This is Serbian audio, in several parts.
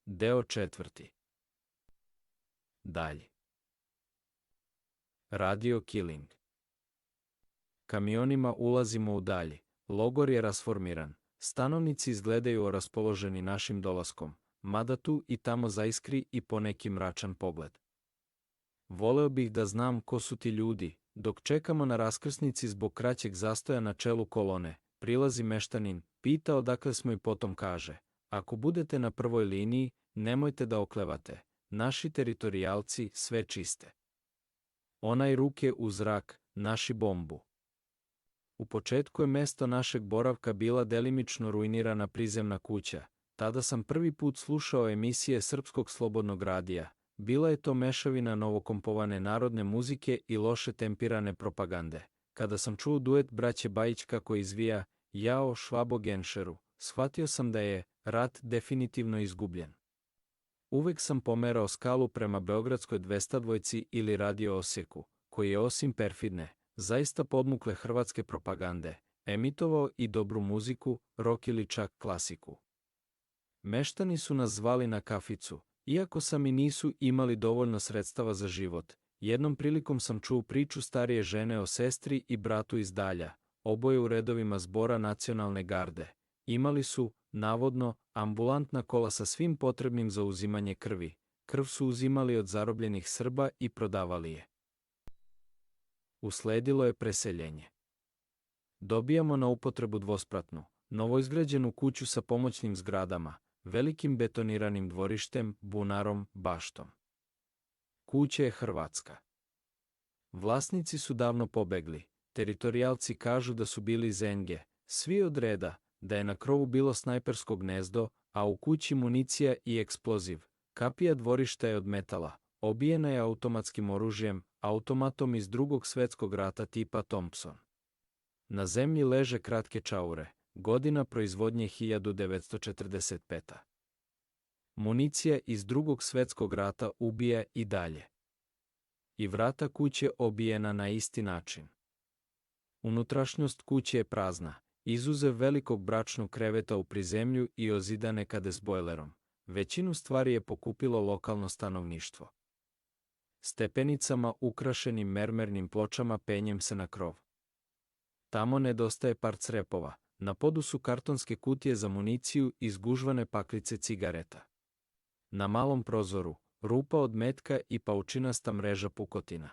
Deo 4. Dalje. Radio Killing. Kamionima ulazimo u dalji. Logor je rasformiran. Stanovnici izgledaju raspoloženi našim dolaskom, mada tu i tamo zaiskri i poneki mračan pogled. Voleo bih da znam ko su ti ljudi. Dok čekamo na raskrsnici zbog kraćeg zastoja na čelu kolone, prilazi meštanin, pita odakle smo i potom kaže: ako budete na prvoj liniji, nemojte da oklevate. Naši teritorijalci sve čiste. Onaj ruke u zrak, naši bombu. U početku je mesto našeg boravka bila delimično ruinirana prizemna kuća. Tada sam prvi put slušao emisije Srpskog slobodnog radija. Bila je to mešavina novokompovane narodne muzike i loše tempirane propagande. Kada sam čuo duet braće Bajić kako izvija Jao Švabo Genšeru, shvatio sam da je rat definitivno izgubljen. Uvek sam pomerao skalu prema Beogradskoj 202 ili Radio Osijeku, koji je osim perfidne, zaista podmukle hrvatske propagande, emitovao i dobru muziku, rok ili čak klasiku. Meštani su nas zvali na kaficu, iako sami nisu imali dovoljno sredstava za život. Jednom prilikom sam čuo priču starije žene o sestri i bratu iz Dalja, oboje u redovima zbora nacionalne garde. Imali su, navodno, ambulantna kola sa svim potrebnim za uzimanje krvi. Krv su uzimali od zarobljenih Srba i prodavali je. Usledilo je preseljenje. Dobijamo na upotrebu dvospratnu, novoizgrađenu kuću sa pomoćnim zgradama, velikim betoniranim dvorištem, bunarom, baštom. Kuća je hrvatska. Vlasnici su davno pobegli. Teritorijalci kažu da su bili zenge, svi od reda, da je na krovu bilo snajpersko gnezdo, a u kući municija i eksploziv. Kapija dvorišta je od metala, obijena je automatskim oružjem, automatom iz Drugog svjetskog rata tipa Thompson. Na zemlji leže kratke čaure, godina proizvodnje 1945. Municija iz Drugog svjetskog rata ubija i dalje. I vrata kuće obijena na isti način. Unutrašnjost kuće je prazna, izuzev velikog bračnog kreveta u prizemlju i ozidane kade s bojlerom. Većinu stvari je pokupilo lokalno stanovništvo. Stepenicama ukrašenim mermernim pločama penjem se na krov. Tamo nedostaje par crepova, na podu su kartonske kutije za municiju i zgužvane paklice cigareta. Na malom prozoru, rupa od metka i paučinasta mreža pukotina.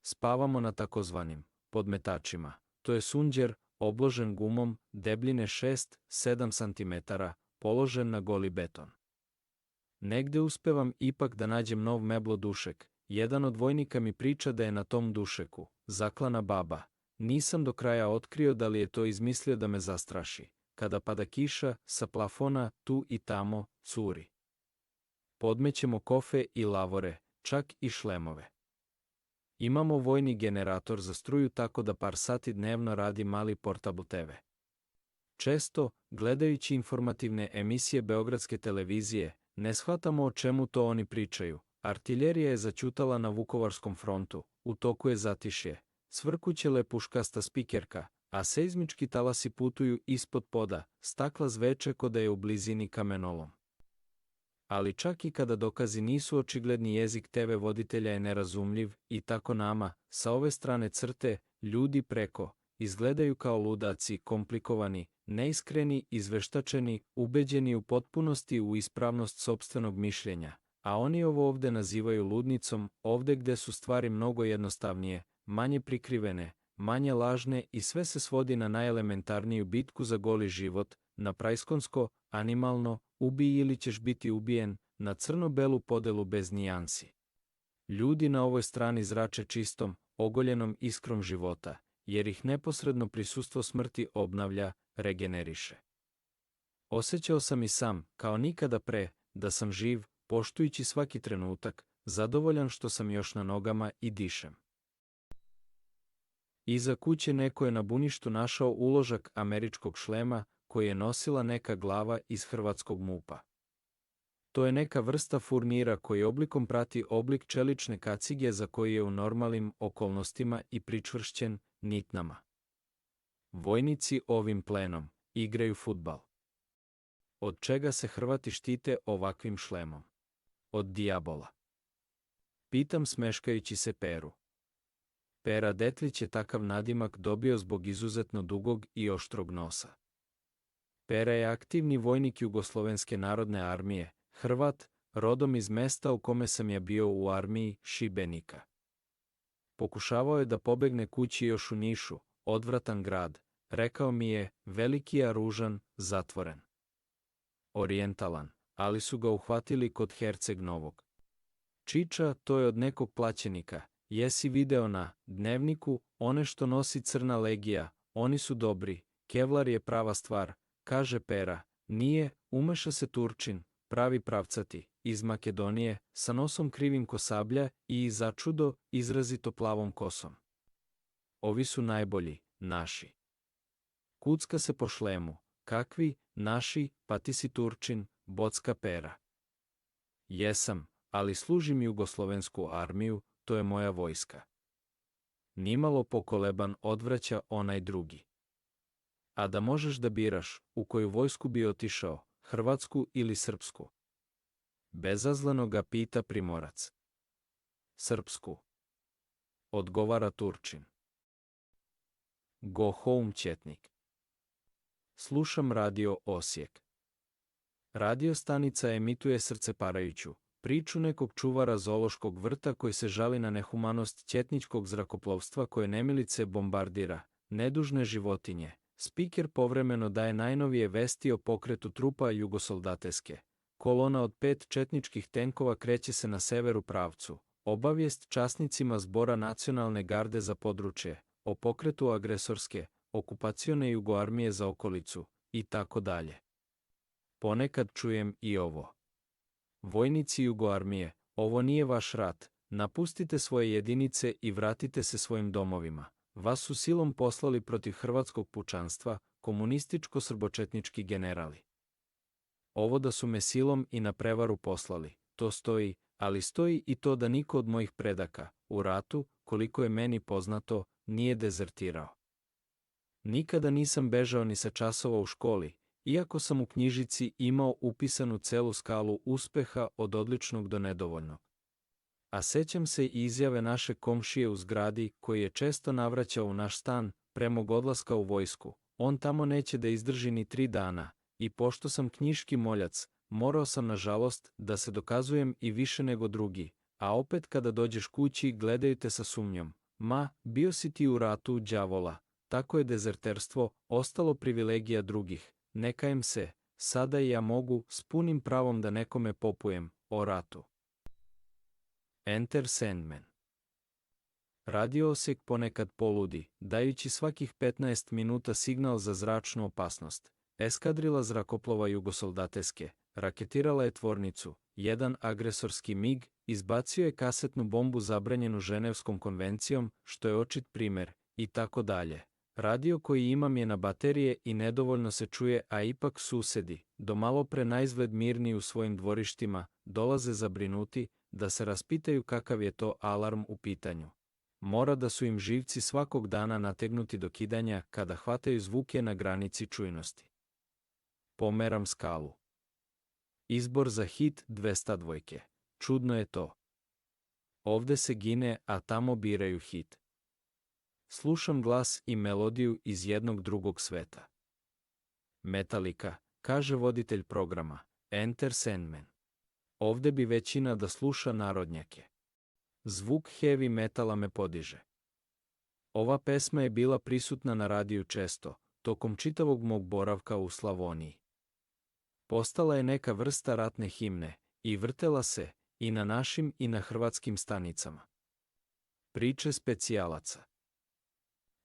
Spavamo na takozvanim podmetačima, to je sunđer, obložen gumom, debljine 6-7 cm, položen na goli beton. Negde uspevam ipak da nađem nov meblo dušek. Jedan od vojnika mi priča da je na tom dušeku zaklana baba. Nisam do kraja otkrio da li je to izmislio da me zastraši. Kada pada kiša, sa plafona, tu i tamo, curi. Podmećemo kofe i lavore, čak i šlemove. Imamo vojni generator za struju tako da par sati dnevno radi mali portable TV. Često, gledajući informativne emisije Beogradske televizije, ne shvatamo o čemu to oni pričaju. Artiljerija je zaćutala na Vukovarskom frontu, u toku je zatišje, cvrkuće lepuškasta spikerka, a seizmički talasi putuju ispod poda, stakla zveče ko da je u blizini kamenolom. Ali čak i kada dokazi nisu očigledni, jezik TV voditelja je nerazumljiv i tako nama, sa ove strane crte, ljudi preko, izgledaju kao ludaci, komplikovani, neiskreni, izveštačeni, ubeđeni u potpunosti u ispravnost sopstvenog mišljenja, a oni ovo ovde nazivaju ludnicom, ovde gde su stvari mnogo jednostavnije, manje prikrivene, manje lažne i sve se svodi na najelementarniju bitku za goli život, na prajskonsko, animalno, ubij ili ćeš biti ubijen, na crno-belu podelu bez nijansi. Ljudi na ovoj strani zrače čistom, ogoljenom iskrom života, jer ih neposredno prisustvo smrti obnavlja, regeneriše. Osjećao sam i sam, kao nikada pre, da sam živ, poštujući svaki trenutak, zadovoljan što sam još na nogama i dišem. Iza kuće neko je na buništu našao uložak američkog šlema, koji je nosila neka glava iz hrvatskog MUP-a. To je neka vrsta furnira koji oblikom prati oblik čelične kacige za koji je u normalnim okolnostima i pričvršćen nitnama. Vojnici ovim plenom igraju fudbal. Od čega se Hrvati štite ovakvim šlemom? Od dijabola. Pitam smeškajući se Peru. Pera Detlić je takav nadimak dobio zbog izuzetno dugog i oštrog nosa. Pera je aktivni vojnik Jugoslovenske narodne armije, Hrvat, rodom iz mesta u kome sam ja bio u armiji, Šibenika. Pokušavao je da pobegne kući još u Nišu, odvratan grad, rekao mi je, veliki a ružan, zatvoren. Orijentalan, ali su ga uhvatili kod Herceg Novog. Čiča, to je od nekog plaćenika, jesi video na Dnevniku, one što nosi Crna legija, oni su dobri, Kevlar je prava stvar, kaže Pera, nije, umeša se Turčin, pravi pravcati, iz Makedonije, sa nosom krivim ko sablja i začudo izrazito plavom kosom. Ovi su najbolji, naši. Kucka se po šlemu, kakvi, naši, pa ti si Turčin, bocka Pera. Jesam, ali služim Jugoslovensku armiju, to je moja vojska. Nimalo pokoleban odvraća onaj drugi. A da možeš da biraš, u koju vojsku bi otišao, hrvatsku ili srpsku? Bezazleno ga pita Primorac. Srpsku. Odgovara Turčin. Go home, četnik. Slušam radio Osijek. Radio stanica emituje srceparajuću priču nekog čuvara zoološkog vrta koji se žali na nehumanost četničkog zrakoplovstva koje nemilice bombardira nedužne životinje. Spiker povremeno daje najnovije vesti o pokretu trupa jugosoldateske. Kolona od 5 četničkih tenkova kreće se na severu pravcu. Obavijest časnicima Zbora nacionalne garde za područje, o pokretu agresorske, okupacione jugoarmije za okolicu, i tako dalje. Ponekad čujem i ovo. Vojnici jugoarmije, ovo nije vaš rat, napustite svoje jedinice i vratite se svojim domovima. Vas su silom poslali protiv hrvatskog pučanstva, komunističko-srbočetnički generali. Ovo da su me silom i na prevaru poslali, to stoji, ali stoji i to da niko od mojih predaka, u ratu, koliko je meni poznato, nije dezertirao. Nikada nisam bežao ni sa časova u školi, iako sam u knjižici imao upisanu celu skalu uspeha od odličnog do nedovoljnog. A sećam se i izjave našeg komšije u zgradi koji je često navraćao u naš stan pre mog odlaska u vojsku. On tamo neće da izdrži ni 3 dana, i pošto sam knjiški moljac, morao sam nažalost da se dokazujem i više nego drugi, a opet kada dođeš kući gledaju te sa sumnjom. Ma, bio si ti u ratu, đavola, tako je dezerterstvo ostalo privilegija drugih, ne kajem se, sada i ja mogu s punim pravom da nekome popujem o ratu. Enter Sandman. Radio Osijek ponekad poludi, dajući svakih 15 minuta signal za zračnu opasnost. Eskadrila zrakoplova jugosoldateske raketirala je tvornicu, jedan agresorski MiG izbacio je kasetnu bombu zabranjenu Ženevskom konvencijom, što je očit primer, i tako dalje. Radio koji imam je na baterije i nedovoljno se čuje, a ipak susedi, do malo pre naizgled mirni u svojim dvorištima, dolaze zabrinuti, da se raspitaju kakav je to alarm u pitanju. Mora da su im živci svakog dana nategnuti do kidanja kada hvataju zvuke na granici čujnosti. Pomeram skalu. Izbor za hit 202. Čudno je to. Ovde se gine, a tamo biraju hit. Slušam glas i melodiju iz jednog drugog sveta. Metallica, kaže voditelj programa, Enter Sandman. Ovde bi većina da sluša narodnjake. Zvuk heavy metala me podiže. Ova pesma je bila prisutna na radiju često, tokom čitavog mog boravka u Slavoniji. Postala je neka vrsta ratne himne i vrtela se i na našim i na hrvatskim stanicama. Priče specijalaca.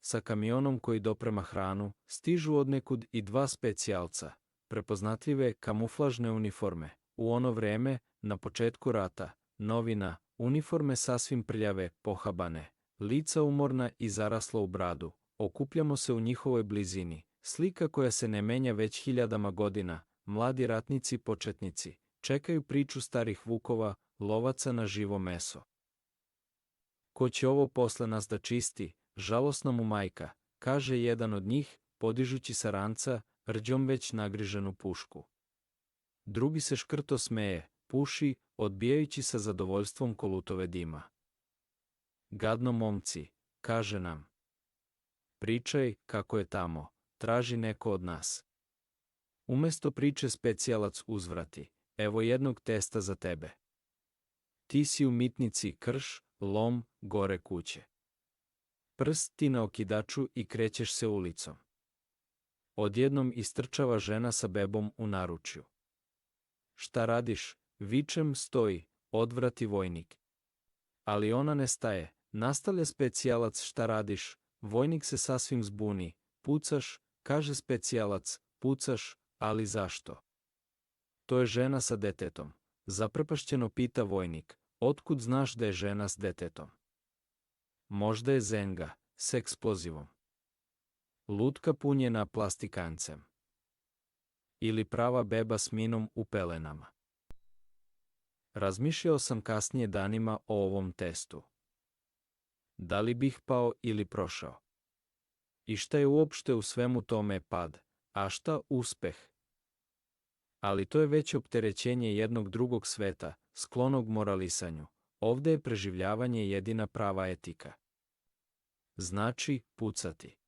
Sa kamionom koji doprema hranu stižu odnekud i 2 specijalca, prepoznatljive kamuflažne uniforme. U ono vreme, na početku rata, novina, uniforme sasvim prljave, pohabane, lica umorna i zarasla u bradu. Okupljamo se u njihovoj blizini, slika koja se ne menja već hiljadama godina. Mladi ratnici početnici čekaju priču starih vukova, lovaca na živo meso. Ko će ovo posle nas da čisti, žalosna mu majka, kaže jedan od njih, podižući sa ranca, rđom već nagriženu pušku. Drugi se škrto smeje, puši, odbijajući sa zadovoljstvom kolutove dima. Gadno momci, kaže nam. Pričaj kako je tamo, traži neko od nas. Umesto priče specijalac uzvrati, evo jednog testa za tebe. Ti si u mitnici krš, lom, gore kuće. Prst ti na okidaču i krećeš se ulicom. Odjednom istrčava žena sa bebom u naručju. Šta radiš? Vičem, stoji, odvrati vojnik. Ali ona ne staje, nastavlja specijalac, šta radiš? Vojnik se sasvim zbuni, pucaš, kaže specijalac, pucaš, ali zašto? To je žena sa detetom. Zaprepašćeno pita vojnik, otkud znaš da je žena s detetom? Možda je zenga, s eksplozivom. Lutka punjena plastikancem. Ili prava beba s minom u pelenama. Razmišljao sam kasnije danima o ovom testu. Da li bih pao ili prošao? I šta je uopšte u svemu tome pad, a šta uspeh? Ali to je već opterećenje jednog drugog sveta, sklonog moralisanju. Ovde je preživljavanje jedina prava etika. Znači, pucati.